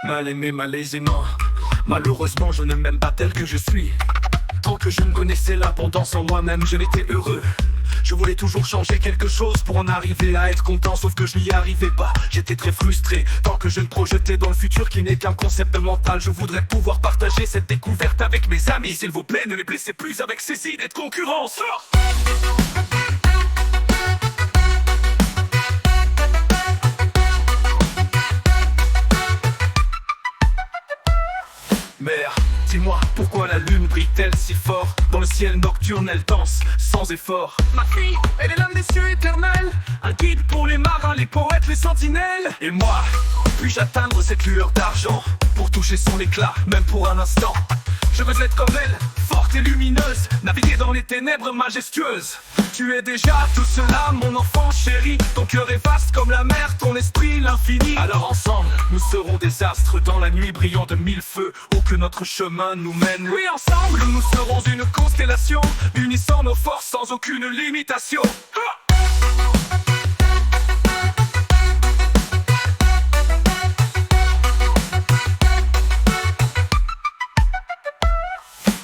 Mal aimé malaisément. Malheureusement je ne m'aime pas tel que je suis. Tant que je ne connaissais l'abondance en moi-même, je n'étais heureux. Je voulais toujours changer quelque chose pour en arriver à être content, sauf que je n'y arrivais pas. J'étais très frustré, tant que je me projetais dans le futur qui n'est qu'un concept mental. Je voudrais pouvoir partager cette découverte avec mes amis. S'il vous plaît, ne les blessez plus avec ces idées de concurrence. Mère, dis-moi, pourquoi la lune brille-t-elle si fort? Dans le ciel nocturne, elle danse, sans effort. Ma fille, elle est l'âme des cieux éternels, un guide pour les marins, les poètes, les sentinelles. Et moi, puis-je atteindre cette lueur d'argent pour toucher son éclat, même pour un instant? Je veux être comme elle, forte et lumineuse, naviguer dans les ténèbres majestueuses. Tu es déjà tout cela, mon enfant chéri. Ton cœur est vaste comme la mer, ton esprit l'infini. Alors ensemble, nous serons des astres dans la nuit brillant de mille feux, où que notre chemin nous mène. Oui, ensemble, nous serons une constellation, unissant nos forces sans aucune limitation.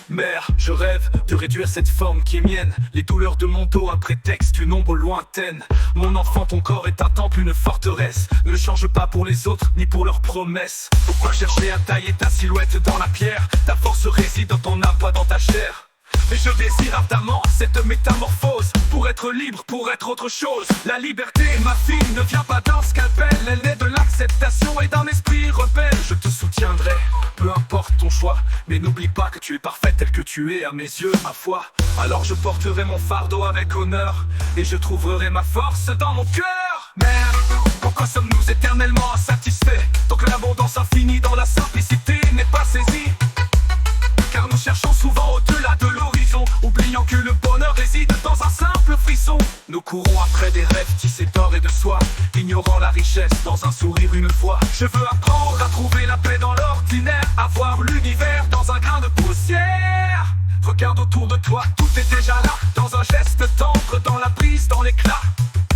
Mère, je rêve de réduire cette forme qui est mienne. Les douleurs de mon dos, un prétexte, une ombre lointaine. Mon enfant, ton corps est un temple, une forteresse. Ne change pas pour les autres, ni pour leurs promesses. Pourquoi chercher à tailler ta silhouette dans la pierre? Ta force réside dans ton âme, pas dans ta chair. Mais je désire ardemment cette métamorphose, pour être libre, pour être autre chose. La liberté, ma fille, ne vient pas d'un scalpel. Elle naît de l'acceptation et d'un esprit rebelle. Je te soutiendrai, peu importe ton choix, mais n'oublie pas que tu es parfaite telle que tu es à mes yeux, ma foi. Alors je porterai mon fardeau avec honneur, et je trouverai ma force dans mon cœur. Mère, pourquoi sommes-nous éternellement insatisfaits, tant que l'abondance infinie dans la simplicité n'est pas saisie? Car nous cherchons souvent au-delà de l'horizon, oubliant que le bonheur réside dans un simple frisson. Nous courons après des rêves tissés d'or et de soie, ignorant la richesse dans un sourire une fois. Je veux apprendre à trouver la paix dans l'ordinaire, à voir l'univers dans un grain de poussière. Regarde autour de toi, tout est déjà là, dans un geste tendre, dans la brise, dans l'éclat.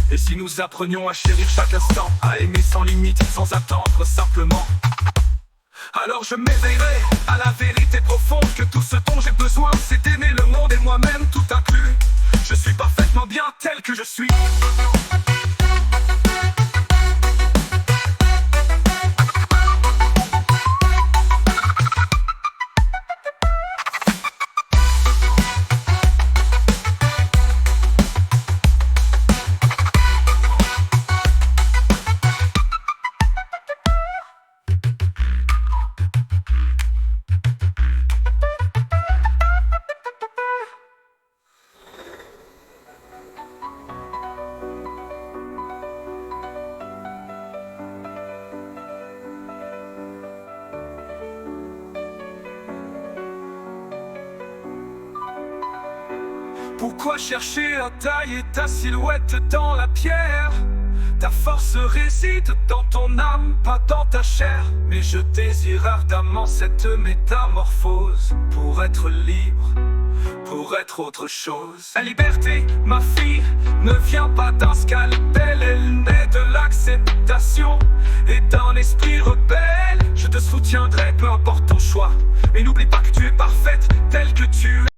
Et si nous apprenions à chérir chaque instant, à aimer sans limite, sans attendre, simplement, alors je m'éveillerai à la vérité profonde, que tout ce dont j'ai besoin, c'est d'aimer le monde et moi-même tout inclus. Je suis parfaitement bien tel que je suis. Pourquoi chercher à tailler ta silhouette dans la pierre? Ta force réside dans ton âme, pas dans ta chair. Mais je désire ardemment cette métamorphose, pour être libre, pour être autre chose. La liberté, ma fille, ne vient pas d'un scalpel. Elle naît de l'acceptation et d'un esprit rebelle. Je te soutiendrai, peu importe ton choix, mais n'oublie pas que tu es parfaite telle que tu es.